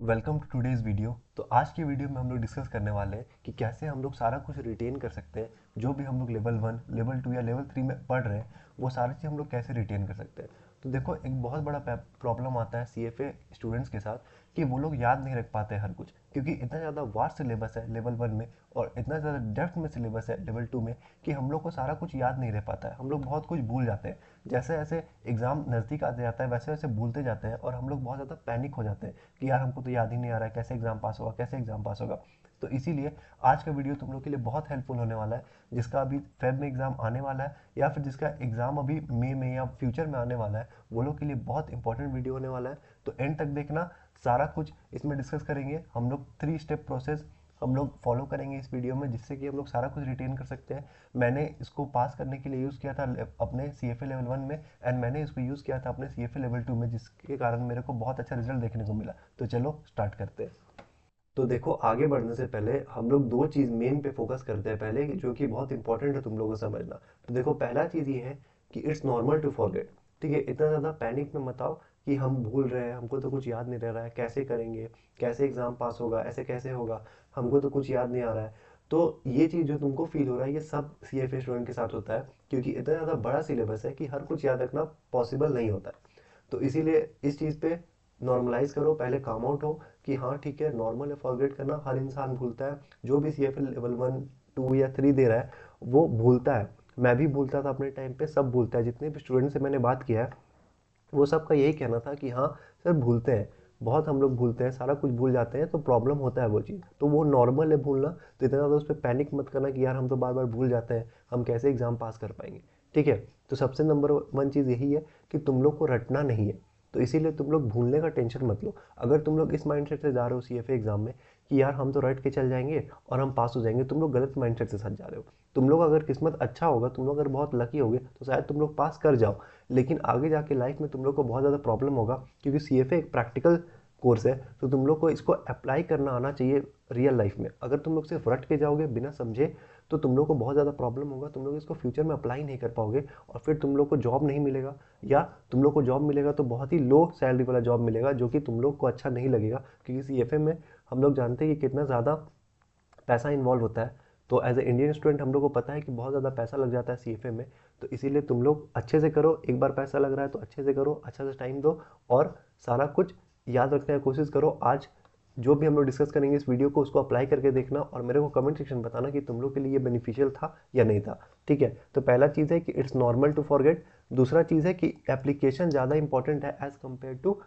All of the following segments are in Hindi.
Welcome to today's video. तो आज की वीडियो में हम लोग डिस्कस करने वाले हैं कि कैसे हम लोग सारा कुछ रिटेन कर सकते हैं। जो भी हम लोग लेवल 1, लेवल 2 या लेवल 3 में पढ़ रहे हैं वो सारी चीज़ हम लोग कैसे रिटेन कर सकते हैं। तो देखो, एक बहुत बड़ा प्रॉब्लम आता है सीएफए स्टूडेंट्स के साथ कि वो लोग याद नहीं रख पाते हर कुछ, क्योंकि इतना ज़्यादा वास्ट सिलेबस है लेवल 1 में और इतना ज़्यादा डेप्थ में सिलेबस है लेवल 2 में कि हम लोग को सारा कुछ याद नहीं रह पाता है। हम लोग बहुत कुछ भूल जाते हैं। जैसे जैसे एग्ज़ाम नज़दीक आते जाता है वैसे वैसे भूलते जाते हैं और हम लोग बहुत ज़्यादा पैनिक हो जाते हैं कि यार हमको तो याद ही नहीं आ रहा है, कैसे एग्ज़ाम पास होगा, कैसे एग्ज़ाम पास होगा। तो इसीलिए आज का वीडियो तुम लोग के लिए बहुत हेल्पफुल होने वाला है, जिसका अभी फेब में एग्ज़ाम आने वाला है या फिर जिसका एग्ज़ाम अभी मई में या फ्यूचर में आने वाला है, वो लोग के लिए बहुत इंपॉर्टेंट वीडियो होने वाला है। तो एंड तक देखना, सारा कुछ इसमें डिस्कस करेंगे हम लोग। 3 स्टेप प्रोसेस हम लोग फॉलो करेंगे इस वीडियो में, जिससे कि हम लोग सारा कुछ रिटेन कर सकते हैं। मैंने इसको पास करने के लिए यूज़ किया था अपने सी एफ ए लेवल 1 में, एंड मैंने इसको यूज़ किया था अपने सी एफ ए लेवल 2 में, जिसके कारण मेरे को बहुत अच्छा रिजल्ट देखने को मिला। तो चलो स्टार्ट करते हैं। तो देखो, आगे बढ़ने से पहले हम लोग दो चीज़ मेन पे फोकस करते हैं पहले, जो कि बहुत इंपॉर्टेंट है तुम लोगों को समझना। तो देखो, पहला चीज़ ये है कि इट्स नॉर्मल टू फॉरगेट। ठीक है, इतना ज़्यादा पैनिक में मत आओ कि हम भूल रहे हैं, हमको तो कुछ याद नहीं रह रहा है, कैसे करेंगे, कैसे एग्ज़ाम पास होगा, ऐसे कैसे होगा, हमको तो कुछ याद नहीं आ रहा है। तो ये चीज़ जो तुमको फील हो रहा है, ये सब सी एफ ए स्टूडेंट के साथ होता है, क्योंकि इतना ज़्यादा बड़ा सिलेबस है कि हर कुछ याद रखना पॉसिबल नहीं होता है। तो इसीलिए इस चीज़ पे नॉर्मलाइज करो, पहले काम आउट हो कि हाँ ठीक है, नॉर्मल है फॉरगेट करना, हर इंसान भूलता है। जो भी सी एफ एल लेवल 1, 2 या 3 दे रहा है वो भूलता है। मैं भी भूलता था अपने टाइम पे, सब भूलता है। जितने भी स्टूडेंट से मैंने बात किया है वो सबका यही कहना था कि हाँ सर, भूलते हैं, बहुत हम लोग भूलते हैं, सारा कुछ भूल जाते हैं, तो प्रॉब्लम होता है वो चीज़, तो वो नॉर्मल है भूलना। तो इतना ज़्यादा उस पर पैनिक मत करना कि यार हम तो बार बार भूल जाते हैं, हम कैसे एग्ज़ाम पास कर पाएंगे। ठीक है, तो सबसे नंबर 1 चीज़ यही है कि तुम लोग को रटना नहीं है। तो इसीलिए तुम लोग भूलने का टेंशन मत लो। अगर तुम लोग इस माइंडसेट से जा रहे हो सी एफ ए एग्ज़ाम में कि यार हम तो रट के चल जाएंगे और हम पास हो जाएंगे, तुम लोग गलत माइंडसेट के साथ जा रहे हो। तुम लोग अगर किस्मत अच्छा होगा, तुम लोग अगर बहुत लकी होगे, तो शायद तुम लोग पास कर जाओ। लेकिन आगे जाके लाइफ में तुम लोग को बहुत ज़्यादा प्रॉब्लम होगा, क्योंकि सी एफ ए एक प्रैक्टिकल कोर्स है। तो तुम लोग को इसको अप्लाई करना आना चाहिए रियल लाइफ में। अगर तुम लोग सिर्फ रट के जाओगे बिना समझे, तो तुम लोग को बहुत ज़्यादा प्रॉब्लम होगा, तुम लोग इसको फ्यूचर में अप्लाई नहीं कर पाओगे और फिर तुम लोग को जॉब नहीं मिलेगा, या तुम लोग को जॉब मिलेगा तो बहुत ही लो सैलरी वाला जॉब मिलेगा, जो कि तुम लोग को अच्छा नहीं लगेगा। क्योंकि सी एफ ए में हम लोग जानते हैं कि कितना ज़्यादा पैसा इन्वॉल्व होता है। तो एज ए इंडियन स्टूडेंट हम लोग को पता है कि बहुत ज़्यादा पैसा लग जाता है सीएफए में। तो इसीलिए तुम लोग अच्छे से करो, एक बार पैसा लग रहा है तो अच्छे से करो, अच्छा से टाइम दो और सारा कुछ याद रखने की कोशिश करो। आज जो भी हम लोग डिस्कस करेंगे इस वीडियो को, उसको अप्लाई करके देखना और मेरे को कमेंट सेक्शन बताना कि तुम लोग के लिए ये बेनिफिशियल था या नहीं था। ठीक है, तो पहला चीज़ है कि इट्स नॉर्मल टू फॉरगेट। दूसरा चीज़ है कि एप्लीकेशन ज़्यादा इंपॉर्टेंट है एज़ कम्पेयर टू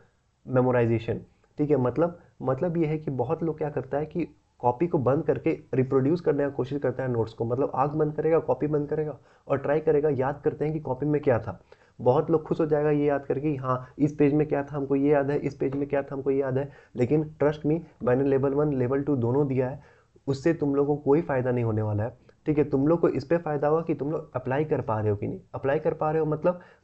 मेमोराइजेशन। ठीक है, मतलब ये है कि बहुत लोग क्या करता है कि कॉपी को बंद करके रिप्रोड्यूस करने की कोशिश करता है नोट्स को। मतलब आंख बंद करेगा, कॉपी बंद करेगा और ट्राई करेगा, याद करते हैं कि कॉपी में क्या था। बहुत लोग खुश हो जाएगा ये याद करके कि हाँ इस पेज में क्या था हमको ये याद है, इस पेज में क्या था हमको ये याद है। लेकिन ट्रस्ट मी, मैंने लेवल 1 लेवल 2 दोनों दिया है, उससे तुम लोगों को कोई फ़ायदा नहीं होने वाला है। ठीक है, तुम लोग को इस पे फ़ायदा होगा कि तुम लोग अप्लाई कर पा रहे हो कि नहीं। अप्लाई कर पा रहे हो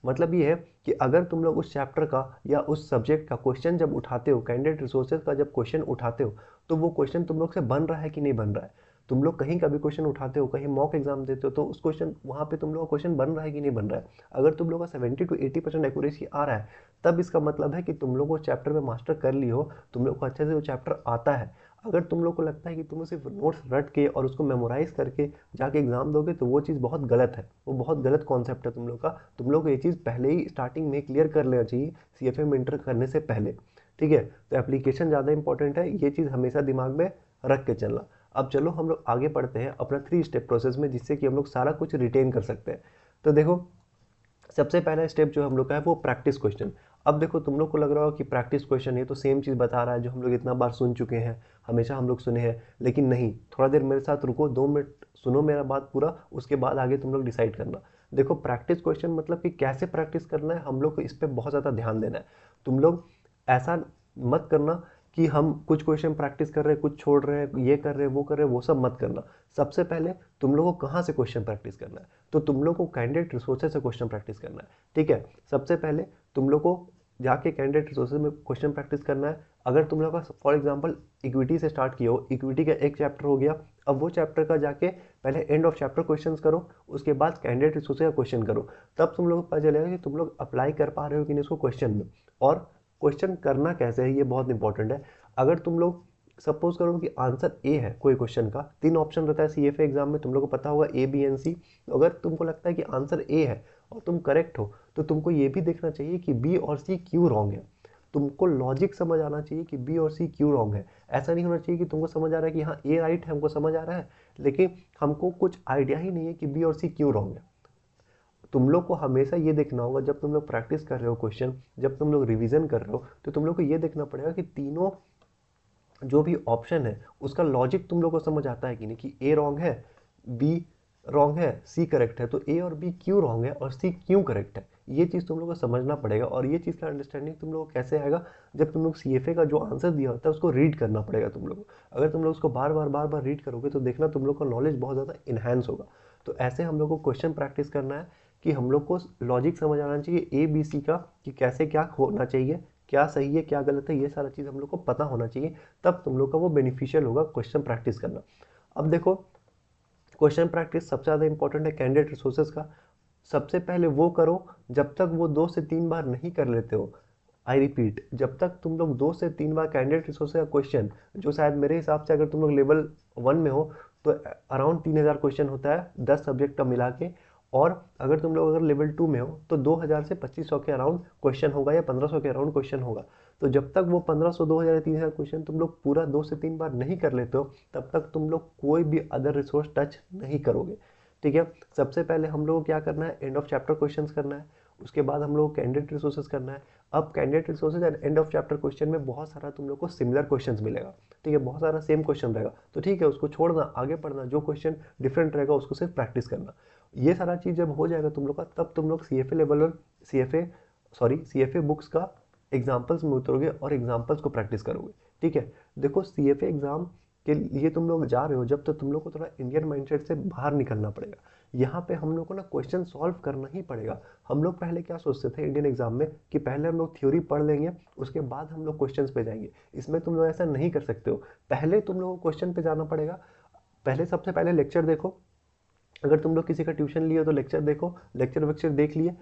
मतलब ये है कि अगर तुम लोग उस चैप्टर का या उस सब्जेक्ट का क्वेश्चन जब उठाते हो, कैंडिडेट रिसोर्सेज का जब क्वेश्चन उठाते हो, तो वो क्वेश्चन तुम लोग से बन रहा है कि नहीं बन रहा है। तुम लोग कहीं का भी क्वेश्चन उठाते हो, कहीं मॉक एग्जाम देते हो, तो उस क्वेश्चन वहाँ पे तुम लोग का क्वेश्चन बन रहा है कि नहीं बन रहा है। अगर तुम लोग का 70 to 80% एक्यूरेसी आ रहा है, तब इसका मतलब है कि तुम लोग वो चैप्टर में मास्टर कर ली हो, तुम लोग को अच्छे से वो चैप्टर आता है। अगर तुम लोग को लगता है कि तुम सिर्फ नोट्स रट के और उसको मेमोराइज करके जाके एग्जाम दोगे, तो वो चीज़ बहुत गलत है, वो बहुत गलत कॉन्सेप्ट है तुम लोग का। तुम लोग को ये चीज़ पहले ही स्टार्टिंग में क्लियर कर लेना चाहिए, सी एफ ए में इंटर करने से पहले। ठीक है, तो एप्लीकेशन ज़्यादा इंपॉर्टेंट है, ये चीज़ हमेशा दिमाग में रख के चलना। अब चलो हम लोग आगे बढ़ते हैं अपना 3 स्टेप प्रोसेस में, जिससे कि हम लोग सारा कुछ रिटेन कर सकते हैं। तो देखो, सबसे पहला स्टेप जो हम लोग का है वो प्रैक्टिस क्वेश्चन। अब देखो, तुम लोग को लग रहा हो कि प्रैक्टिस क्वेश्चन, ये तो सेम चीज़ बता रहा है जो हम लोग इतना बार सुन चुके हैं, हमेशा हम लोग सुने हैं। लेकिन नहीं, थोड़ा देर मेरे साथ रुको, 2 मिनट सुनो मेरा बात पूरा, उसके बाद आगे तुम लोग डिसाइड करना। देखो, प्रैक्टिस क्वेश्चन मतलब कि कैसे प्रैक्टिस करना है, हम लोग को इस पर बहुत ज़्यादा ध्यान देना है। तुम लोग ऐसा मत करना कि हम कुछ क्वेश्चन प्रैक्टिस कर रहे हैं, कुछ छोड़ रहे हैं, ये कर रहे हैं, वो कर रहे हैं, वो सब मत करना। सबसे पहले तुम लोगों को कहाँ से क्वेश्चन प्रैक्टिस करना है, तो तुम लोग को कैंडिडेट रिसोर्सेज से क्वेश्चन प्रैक्टिस करना है। ठीक है, सबसे पहले तुम लोग को जाके कैंडिडेट रिसोर्सेज में क्वेश्चन प्रैक्टिस करना है। अगर तुम लोग का फॉर एग्जांपल इक्विटी से स्टार्ट किया हो, इक्विटी का एक चैप्टर हो गया, अब वो चैप्टर का जाके पहले एंड ऑफ चैप्टर क्वेश्चन करो, उसके बाद कैंडिडेट रिसोर्सेज का क्वेश्चन करो। तब तुम लोग को पता चलेगा कि तुम लोग अप्लाई कर पा रहे हो कि नहीं उसको क्वेश्चन में। और क्वेश्चन करना कैसे है, ये बहुत इंपॉर्टेंट है। अगर तुम लोग सपोज करो कि आंसर ए है कोई क्वेश्चन का, 3 ऑप्शन रहता है सीएफए एग्जाम में, तुम लोग को पता होगा ए बी एंड सी। अगर तुमको लगता है कि आंसर ए है और तुम करेक्ट हो, तो तुमको ये भी देखना चाहिए कि बी और सी क्यों रॉन्ग है। तुमको लॉजिक समझ आना चाहिए कि बी और सी क्यों रॉन्ग है। ऐसा नहीं होना चाहिए कि तुमको समझ आ रहा है कि हाँ ए राइट है, हमको समझ आ रहा है, लेकिन हमको कुछ आइडिया ही नहीं है कि बी और सी क्यों रॉन्ग है। तुम लोग को हमेशा ये देखना होगा जब तुम लोग प्रैक्टिस कर रहे हो क्वेश्चन, जब तुम लोग रिवीजन कर रहे हो, तो तुम लोग को ये देखना पड़ेगा कि तीनों जो भी ऑप्शन है उसका लॉजिक तुम लोग को समझ आता है कि नहीं, कि ए रॉन्ग है, बी रॉन्ग है, सी करेक्ट है, तो ए और बी क्यों रॉन्ग है और सी क्यों करेक्ट है। ये चीज़ तुम लोग को समझना पड़ेगा। और ये चीज़ का अंडरस्टैंडिंग तुम लोग को कैसे आएगा, जब तुम लोग सीएफए का जो आंसर दिया होता है उसको रीड करना पड़ेगा तुम लोग को। अगर तुम लोग उसको बार बार रीड करोगे तो देखना तुम लोग का नॉलेज बहुत ज़्यादा इन्हांस होगा। तो ऐसे हम लोग को क्वेश्चन प्रैक्टिस करना है कि हम लोग को लॉजिक समझ आना चाहिए ए बी सी का, कि कैसे क्या होना चाहिए, क्या सही है क्या गलत है, ये सारा चीज़ हम लोग को पता होना चाहिए। तब तुम लोग का वो बेनिफिशियल होगा क्वेश्चन प्रैक्टिस करना। अब देखो, क्वेश्चन प्रैक्टिस सबसे ज़्यादा इंपॉर्टेंट है कैंडिडेट रिसोर्सेज का। सबसे पहले वो करो जब तक वो 2 से 3 बार नहीं कर लेते हो। आई रिपीट, जब तक तुम लोग 2 से 3 बार कैंडिडेट रिसोर्सेज का क्वेश्चन, जो शायद मेरे हिसाब से अगर तुम लोग लेवल 1 में हो तो अराउंड 3000 क्वेश्चन होता है 10 सब्जेक्ट का मिला के। और अगर तुम लोग अगर लेवल 2 में हो तो 2000 से 2500 के अराउंड क्वेश्चन होगा या 1500 के अराउंड क्वेश्चन होगा। तो जब तक वो 1500 2000 या 3000 क्वेश्चन तुम लोग पूरा 2 से 3 बार नहीं कर लेते हो, तब तक तुम लोग कोई भी अदर रिसोर्स टच नहीं करोगे। ठीक है, सबसे पहले हम लोग को क्या करना है, एंड ऑफ चैप्टर क्वेश्चंस करना है। उसके बाद हम लोग कैंडिडेट रिसोर्सेज करना है। अब candidate resources and end of chapter question में बहुत सारा तुम लोग को सिमिलर क्वेश्चंस मिलेगा। ठीक है, बहुत सारा सेम क्वेश्चन रहेगा, तो ठीक है उसको छोड़ना, आगे पढ़ना, जो क्वेश्चन डिफरेंट रहेगा उसको सिर्फ प्रैक्टिस करना। ये सारा चीज़ जब हो जाएगा तुम लोग का, तब तुम लोग सीएफए लेवल और सीएफए बुक्स का एग्जाम्पल्स में उतरोगे और एग्जाम्पल्स को प्रैक्टिस करोगे। ठीक है, देखो सीएफए एग्जाम के लिए तुम लोग जा रहे हो जब, तो तुम लोग को थोड़ा इंडियन माइंडसेट से बाहर निकलना पड़ेगा। यहाँ पे हम लोग को ना क्वेश्चन सॉल्व करना ही पड़ेगा। हम लोग पहले क्या सोचते थे इंडियन एग्जाम में कि पहले हम लोग थ्योरी पढ़ लेंगे, उसके बाद हम लोग क्वेश्चंस पे जाएंगे। इसमें तुम लोग ऐसा नहीं कर सकते हो। पहले तुम लोग को क्वेश्चन पे जाना पड़ेगा। पहले सबसे पहले लेक्चर देखो। अगर तुम लोग किसी का ट्यूशन लिए हो तो लेक्चर देखो, लेक्चर वेक्चर देख लिए,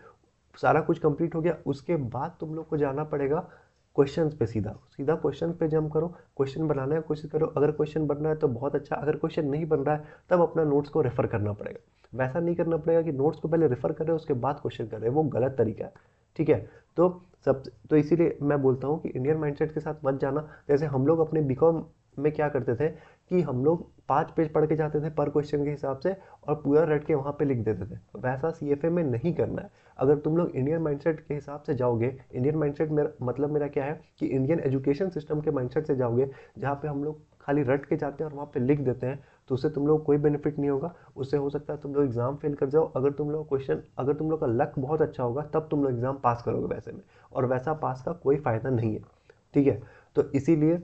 सारा कुछ कंप्लीट हो गया, उसके बाद तुम लोग को जाना पड़ेगा क्वेश्चंस पे। सीधा सीधा क्वेश्चन पे जंप करो, क्वेश्चन बनाने की कोशिश करो। अगर क्वेश्चन बन रहा है तो बहुत अच्छा, अगर क्वेश्चन नहीं बन रहा है तब अपना नोट्स को रेफर करना पड़ेगा। वैसा नहीं करना पड़ेगा कि नोट्स को पहले रेफर करें उसके बाद क्वेश्चन करें, वो गलत तरीका है। ठीक है, तो तो इसीलिए मैं बोलता हूँ कि इंडियन माइंडसेट के साथ मत जाना। जैसे हम लोग अपने बीकॉम में क्या करते थे कि हम लोग 5 पेज पढ़ के जाते थे पर क्वेश्चन के हिसाब से, और पूरा रट के वहाँ पे लिख देते थे। वैसा सीएफए में नहीं करना है। अगर तुम लोग इंडियन माइंडसेट के हिसाब से जाओगे, इंडियन माइंडसेट मेरा मतलब मेरा क्या है कि इंडियन एजुकेशन सिस्टम के माइंडसेट से जाओगे, जहाँ पे हम लोग खाली रट के जाते हैं और वहाँ पे लिख देते हैं, तो उससे तुम लोग कोई बेनिफिट नहीं होगा। उससे हो सकता है तुम लोग एग्जाम फेल कर जाओ। अगर तुम लोग अगर तुम लोग का लक बहुत अच्छा होगा तब तुम लोग एग्जाम पास करोगे वैसे में, और वैसा पास का कोई फ़ायदा नहीं है। ठीक है, तो इसीलिए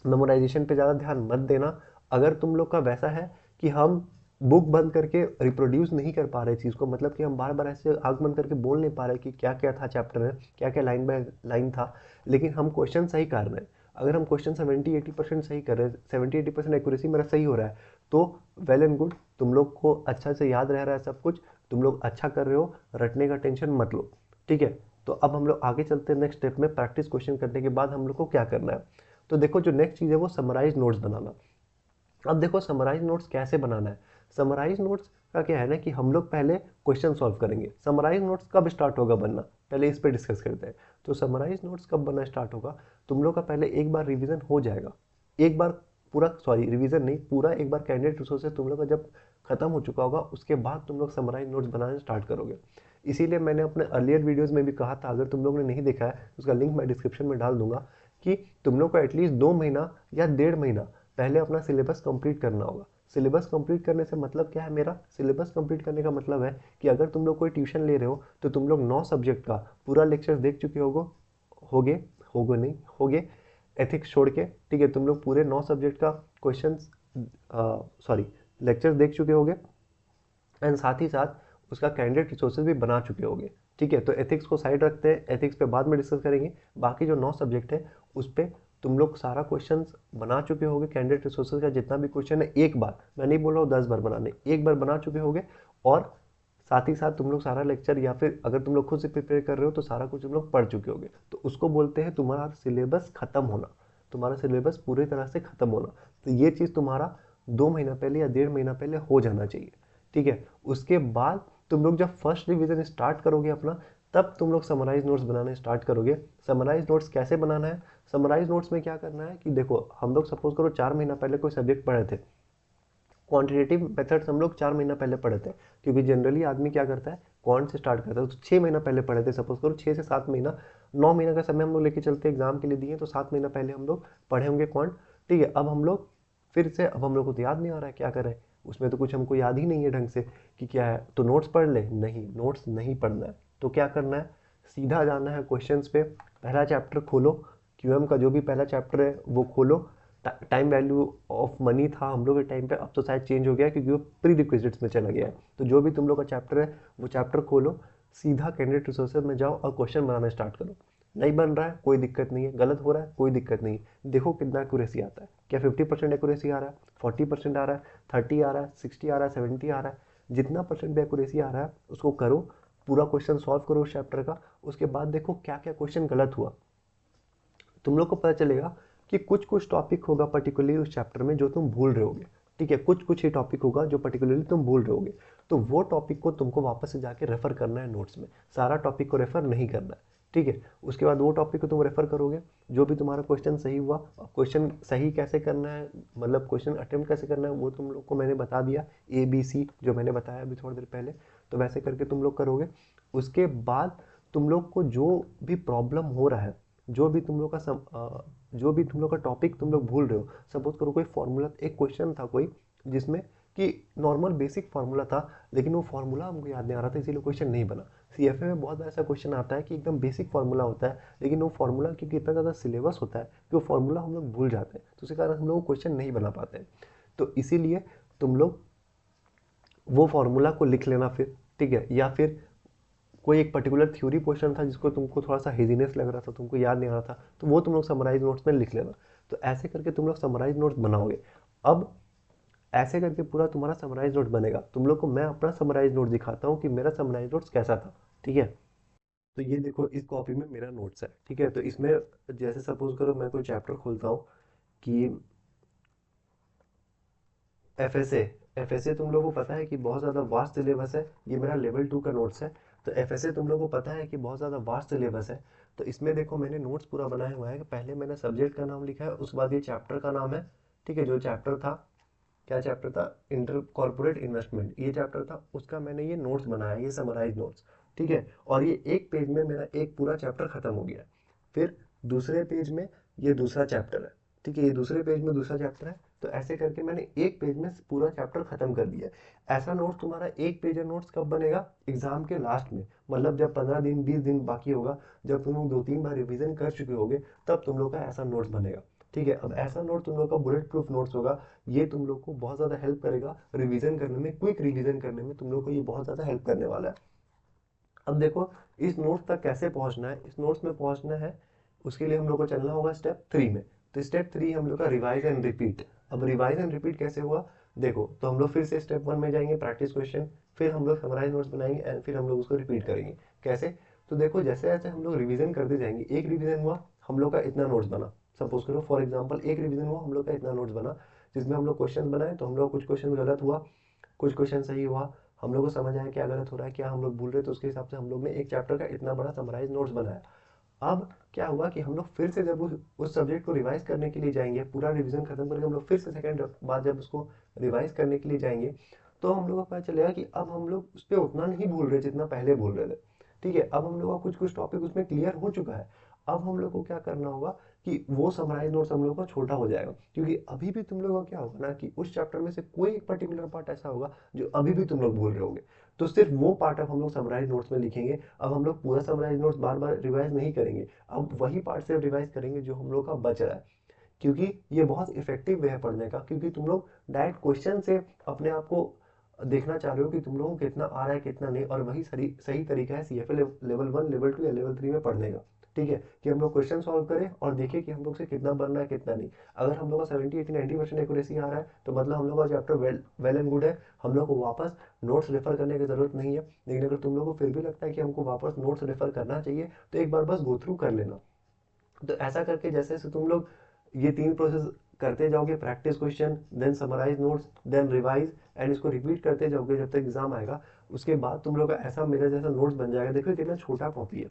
मेमोराइजेशन पे ज़्यादा ध्यान मत देना। अगर तुम लोग का वैसा है कि हम बुक बंद करके रिप्रोड्यूस नहीं कर पा रहे चीज़ को, मतलब कि हम बार बार ऐसे आँख बंद करके बोल नहीं पा रहे कि क्या क्या था चैप्टर में, क्या क्या लाइन बाय लाइन था, लेकिन हम क्वेश्चन सही कर रहे हैं। अगर हम क्वेश्चन 70-80% सही कर रहे हैं, 70-80% एक्यूरेसी मेरा सही हो रहा है, तो वेल एंड गुड, तुम लोग को अच्छा से याद रह रहा है सब कुछ, तुम लोग अच्छा कर रहे हो, रटने का टेंशन मत लो। ठीक है, तो अब हम लोग आगे चलते हैं नेक्स्ट स्टेप में। प्रैक्टिस क्वेश्चन करने के बाद हम लोग को क्या करना है, तो देखो जो नेक्स्ट चीज़ है वो समराइज नोट्स बनाना। अब देखो समराइज नोट्स कैसे बनाना है। समराइज नोट्स का क्या है ना कि हम लोग पहले क्वेश्चन सॉल्व करेंगे। समराइज नोट्स कब स्टार्ट होगा बनना, पहले इस पे डिस्कस करते हैं। तो समराइज नोट्स कब बनना स्टार्ट होगा, तुम लोग का पहले एक बार रिवीजन हो जाएगा, एक बार पूरा, सॉरी रिवीजन नहीं, पूरा एक बार कैंडिडेट रिसोर्सेज तुम लोग का जब खत्म हो चुका होगा, उसके बाद तुम लोग समराइज नोट्स बनाना स्टार्ट करोगे। इसीलिए मैंने अपने अर्लियर वीडियोस में भी कहा था, अगर तुम लोगों ने नहीं देखा है उसका लिंक मैं डिस्क्रिप्शन में डाल दूंगा, कि तुम लोग को एटलीस्ट 2 महीना या 1.5 महीना पहले अपना सिलेबस कंप्लीट करना होगा। सिलेबस कंप्लीट करने से मतलब क्या है, मेरा सिलेबस कंप्लीट करने का मतलब है कि अगर तुम लोग कोई ट्यूशन ले रहे हो तो तुम लोग 9 सब्जेक्ट का पूरा लेक्चर देख चुके होगे होगे नहीं होगे एथिक्स छोड़ के। ठीक है, तुम लोग पूरे 9 सब्जेक्ट का क्वेश्चन सॉरी लेक्चर देख चुके होगे, एंड साथ ही साथ उसका कैंडिडेट रिसोर्सेज भी बना चुके होगे। ठीक है, तो एथिक्स को साइड रखते हैं, एथिक्स पे बाद में डिस्कस करेंगे। बाकी जो 9 सब्जेक्ट है उस पर तुम लोग सारा क्वेश्चंस बना चुके होगे। कैंडिडेट रिसोर्सेज का जितना भी क्वेश्चन है, एक बार, मैं नहीं बोल रहा हूँ 10 बार बनाने, एक बार बना चुके होगे। और साथ ही साथ तुम लोग सारा लेक्चर, या फिर अगर तुम लोग खुद से प्रिपेयर कर रहे हो तो सारा कुछ तुम लोग पढ़ चुके होगे। तो उसको बोलते हैं तुम्हारा सिलेबस खत्म होना। तुम्हारा सिलेबस पूरी तरह से खत्म होना। तो ये चीज़ तुम्हारा 2 महीना पहले या 1.5 महीना पहले हो जाना चाहिए, ठीक है। उसके बाद तुम लोग जब फर्स्ट रिवीजन स्टार्ट करोगे अपना, तब तुम लोग समराइज नोट्स बनाने स्टार्ट करोगे। समराइज नोट्स कैसे बनाना है? समराइज नोट्स में क्या करना है कि देखो, हम लोग सपोज करो 4 महीना पहले कोई सब्जेक्ट पढ़े थे, क्वांटिटेटिव मेथड्स हम लोग 4 महीना पहले पढ़े थे, क्योंकि जनरली आदमी क्या करता है, क्वांट से स्टार्ट करता है। तो 6 महीना पहले पढ़े थे, सपोज करो 6 से 7 महीना, 9 महीना का समय हम लोग लेके चलते एग्जाम के लिए दिए, तो 7 महीना पहले हम लोग पढ़े होंगे क्वांट, ठीक है। अब हम लोग फिर से, अब हम लोग को तो याद नहीं आ रहा है क्या करें, उसमें तो कुछ हमको याद ही नहीं है ढंग से कि क्या है, तो नोट्स पढ़ ले? नहीं, नोट्स नहीं पढ़ना है। तो क्या करना है, सीधा जाना है क्वेश्चंस पे। पहला चैप्टर खोलो, क्यूएम का जो भी पहला चैप्टर है वो खोलो। टाइम वैल्यू ऑफ मनी था हम लोग के टाइम पे, अब तो शायद चेंज हो गया है क्योंकि वो प्री रिक्विजिट्स में चला गया है। तो जो भी तुम लोग का चैप्टर है वो चैप्टर खोलो, सीधा कैंडिडेट रिसोर्सेज में जाओ और क्वेश्चन बनाना स्टार्ट करो। नहीं बन रहा है कोई दिक्कत नहीं है, गलत हो रहा है कोई दिक्कत नहीं है, देखो कितना एक्यूरेसी आता है। क्या 50% एक्यूरेसी आ रहा है, 40% आ रहा है, 30 आ रहा है, 60 आ रहा है, 70 आ रहा है? जितना परसेंट भी एक्यूरेसी आ रहा है उसको करो, पूरा क्वेश्चन सॉल्व करो उस चैप्टर का। उसके बाद देखो क्या क्या क्वेश्चन गलत हुआ, तुम लोग को पता चलेगा कि कुछ कुछ टॉपिक होगा पर्टिकुलरली उस चैप्टर में जो तुम भूल रहे होगे, ठीक है। कुछ कुछ ही टॉपिक होगा जो पर्टिकुलरली तुम भूल रहे होगे, तो वो टॉपिक को तुमको वापस से जाके रेफर करना है नोट्स में, सारा टॉपिक को रेफर नहीं करना है, ठीक है। उसके बाद वो टॉपिक को तुम रेफर करोगे, जो भी तुम्हारा क्वेश्चन सही हुआ। क्वेश्चन सही कैसे करना है, मतलब क्वेश्चन अटेम्प्ट कैसे करना है, वो तुम लोग को मैंने बता दिया, ABC जो मैंने बताया अभी थोड़ी देर पहले, तो वैसे करके तुम लोग करोगे। उसके बाद तुम लोग को जो भी प्रॉब्लम हो रहा है, जो भी तुम लोग का जो भी तुम लोग का टॉपिक तुम लोग भूल रहे हो, सपोज करो कोई फॉर्मूला, एक क्वेश्चन था कोई जिसमें कि नॉर्मल बेसिक फार्मूला था, लेकिन वो फार्मूला हमको याद नहीं आ रहा था, इसीलिए क्वेश्चन नहीं बना। CFA में बहुत बार ऐसा क्वेश्चन आता है कि एकदम बेसिक फार्मूला होता है, लेकिन वो फार्मूला क्योंकि इतना ज़्यादा सिलेबस होता है कि वो फार्मूला हम लोग भूल जाते हैं, तो उसी कारण हम लोग क्वेश्चन नहीं बना पाते हैं। तो इसीलिए तुम लोग वो फार्मूला को लिख लेना फिर, ठीक है। या फिर कोई एक पर्टिकुलर थ्योरी क्वेश्चन था जिसको तुमको थोड़ा सा हेजीनेस लग रहा था, तुमको याद नहीं आ रहा था, तो वो तुम लोग समराइज नोट्स में लिख लेना। तो ऐसे करके तुम लोग समराइज नोट्स बनाओगे। अब ऐसे करके पूरा तुम्हारा समराइज नोट बनेगा। तुम लोग को मैं अपना समराइज नोट दिखाता हूँ कि मेरा समराइज नोट्स कैसा था, ठीक है। तो ये देखो, इस कॉपी में मेरा नोट्स है, ठीक है। तो इसमें जैसे सपोज करो मैं कोई चैप्टर खोलता हूँ कि FSA। FSA तुम लोगों को पता है कि बहुत ज़्यादा वास्ट सिलेबस है, ये मेरा लेवल 2 का नोट्स है। तो FSA तुम लोगों को पता है कि बहुत ज़्यादा वास्ट सिलेबस है। तो इसमें देखो मैंने नोट्स पूरा बनाया हुआ है कि पहले मैंने सब्जेक्ट का नाम लिखा है, उसके बाद ये चैप्टर का नाम है, ठीक है। जो चैप्टर था, क्या चैप्टर था, इंटर कॉर्पोरेट इन्वेस्टमेंट, ये चैप्टर था, उसका मैंने ये नोट्स बनाया, ये समराइज नोट्स, ठीक है। और ये एक पेज में मेरा एक पूरा चैप्टर खत्म हो गया। फिर दूसरे पेज में ये दूसरा चैप्टर है, ठीक है, ये दूसरे पेज में दूसरा चैप्टर है। तो ऐसे करके मैंने एक पेज में पूरा चैप्टर खत्म कर दिया है। ऐसा नोट्स तुम्हारा एक पेज है नोट्स कब बनेगा, एग्जाम के लास्ट में, मतलब जब 15 दिन 20 दिन बाकी होगा, जब तुम लोग 2-3 बार रिवीजन कर चुके होगे, तब तुम लोग का ऐसा नोट्स बनेगा, ठीक है। अब ऐसा नोट तुम लोग का बुलेट प्रूफ नोट्स होगा। ये तुम लोग को बहुत ज़्यादा हेल्प करेगा रिवीजन करने में, क्विक रिवीजन करने में तुम लोग को ये बहुत ज़्यादा हेल्प करने वाला है। अब देखो, इस नोट्स तक कैसे पहुंचना है, इस नोट्स में पहुंचना है, उसके लिए हम लोग को चलना होगा स्टेप 3 में। तो स्टेप 3 हम लोग का रिवाइज एंड रिपीट। अब रिवाइज एंड रिपीट कैसे हुआ, देखो, तो हम लोग फिर से स्टेप 1 में जाएंगे, प्रैक्टिस क्वेश्चन, फिर हम लोग समराइज नोट्स बनाएंगे एंड फिर हम लोग उसको रिपीट करेंगे। कैसे? तो देखो, जैसे जैसे हम लोग रिवीजन करते जाएंगे, एक रिवीजन हुआ हम लोग का इतना नोट्स बना, सपोज करो फॉर एग्जाम्पल एक रिवीजन हुआ हम लोग का इतना नोट्स बना, जिसमें हम लोग क्वेश्चन बनाए, तो हम लोग कुछ क्वेश्चन गलत हुआ, कुछ क्वेश्चन सही हुआ, हम लोग को समझ आया क्या गलत हो रहा है, क्या हम लोग भूल रहे हैं, तो उसके हिसाब से हम लोग ने एक चैप्टर का इतना बड़ा समराइज नोट्स बनाया। अब क्या हुआ कि हम लोग फिर से जब उस सब्जेक्ट को रिवाइज करने के लिए जाएंगे, पूरा रिवीजन खत्म करके हम लोग फिर से सेकंड बार जब उसको रिवाइज करने के लिए जाएंगे, तो हम लोग को पता चलेगा कि अब हम लोग उस पर उतना नहीं भूल रहे जितना पहले भूल रहे थे, ठीक है। अब हम लोग का कुछ कुछ टॉपिक उसमें क्लियर हो चुका है। अब हम लोग को क्या करना होगा कि वो समराइज नोट्स हम लोग का छोटा हो जाएगा, क्योंकि अभी भी तुम लोग का क्या होगा ना कि उस चैप्टर में से कोई एक पर्टिकुलर पार्ट ऐसा होगा जो अभी भी तुम लोग भूल रहे होगे, तो सिर्फ वो पार्ट अब हम लोग समराइज नोट्स में लिखेंगे। अब हम लोग पूरा समराइज नोट्स बार बार रिवाइज नहीं करेंगे, अब वही पार्ट सिर्फ रिवाइज करेंगे जो हम लोग का बच रहा है, क्योंकि ये बहुत इफेक्टिव वे है पढ़ने का, क्योंकि तुम लोग डायरेक्ट क्वेश्चन से अपने आप को देखना चाह रहे हो कि तुम लोगों को कितना आ रहा है कितना नहीं, और वही सही सही तरीका है CFA लेवल 1 लेवल 2 या लेवल 3 में पढ़ने का, ठीक है। कि हम लोग क्वेश्चन सॉल्व करें और देखें कि हम लोग से कितना बन रहा है कितना नहीं। अगर हम लोग का 70-80-90% एक्यूरेसी आ रहा है, तो मतलब हम लोग का चैप्टर वेल एंड गुड है, हम लोग को वापस नोट्स रेफर करने की जरूरत नहीं है। लेकिन अगर तुम लोग को फिर भी लगता है कि हमको वापस नोट्स रेफर करना चाहिए, तो एक बार बस गो थ्रू कर लेना। तो ऐसा करके जैसे जैसे तुम लोग ये 3 प्रोसेस करते जाओगे, practice question, then summarize notes, then revise, and इसको रिपीट करते जाओगे जब तक एग्जाम आएगा। उसके बाद तुम लोग का ऐसा मेरा जैसा नोट्स बन जाएगा। देखो कितना छोटा कॉपी है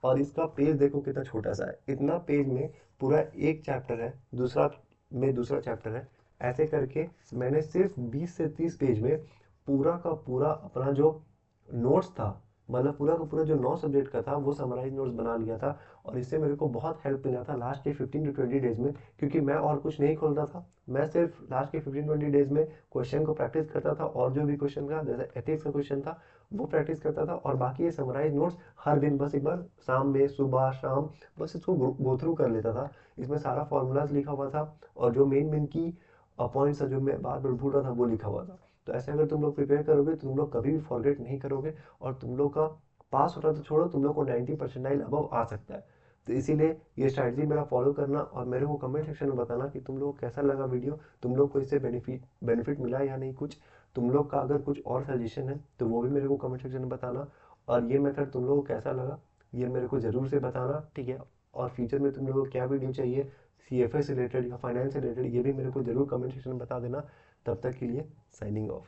और इसका पेज देखो कितना छोटा सा है। इतना पेज में पूरा एक चैप्टर है, दूसरा में दूसरा चैप्टर है, ऐसे करके मैंने सिर्फ 20 से 30 पेज में पूरा का पूरा अपना जो नोट्स था, मतलब पूरा का पूरा जो 9 सब्जेक्ट का था वो समराइज नोट्स बना लिया था। और इससे मेरे को बहुत हेल्प मिला था लास्ट के 15 टू 20 डेज में, क्योंकि मैं और कुछ नहीं खोलता था। मैं सिर्फ लास्ट के 15-20 डेज में क्वेश्चन को प्रैक्टिस करता था, और जो भी क्वेश्चन का जैसे एथिक्स का क्वेश्चन था वो प्रैक्टिस करता था, और बाकी ये समराइज नोट्स हर दिन बस एक बार शाम में, सुबह शाम बस इसको गो थ्रू कर लेता था। इसमें सारा फॉर्मूलाज लिखा हुआ था, और जो मेन मेन की पॉइंट्स जो मैं बार बार भूल रहा था वो लिखा हुआ था। तो ऐसे अगर तुम लोग प्रिपेयर करोगे तो तुम लोग कभी भी फॉरगेट नहीं करोगे, और तुम लोग का पास होना तो छोड़ो, तुम लोग को 90 परसेंटाइल अबव आ सकता है। तो इसीलिए ये स्ट्रैटेजी मेरा फॉलो करना, और मेरे को कमेंट सेक्शन में बताना कि तुम लोग को कैसा लगा वीडियो, तुम लोग को इससे बेनिफिट मिला या नहीं कुछ। तुम लोग का अगर कुछ और सजेशन है तो वो भी मेरे को कमेंट सेक्शन में बताना, और ये मेथड तुम लोगों को कैसा लगा ये मेरे को ज़रूर से बताना, ठीक है। और फ्यूचर में तुम लोगों को क्या वीडियो चाहिए, CFA से रिलेटेड या फाइनेंस से रिलेटेड, ये भी मेरे को ज़रूर कमेंट सेक्शन में बता देना। तब तक के लिए साइनिंग ऑफ।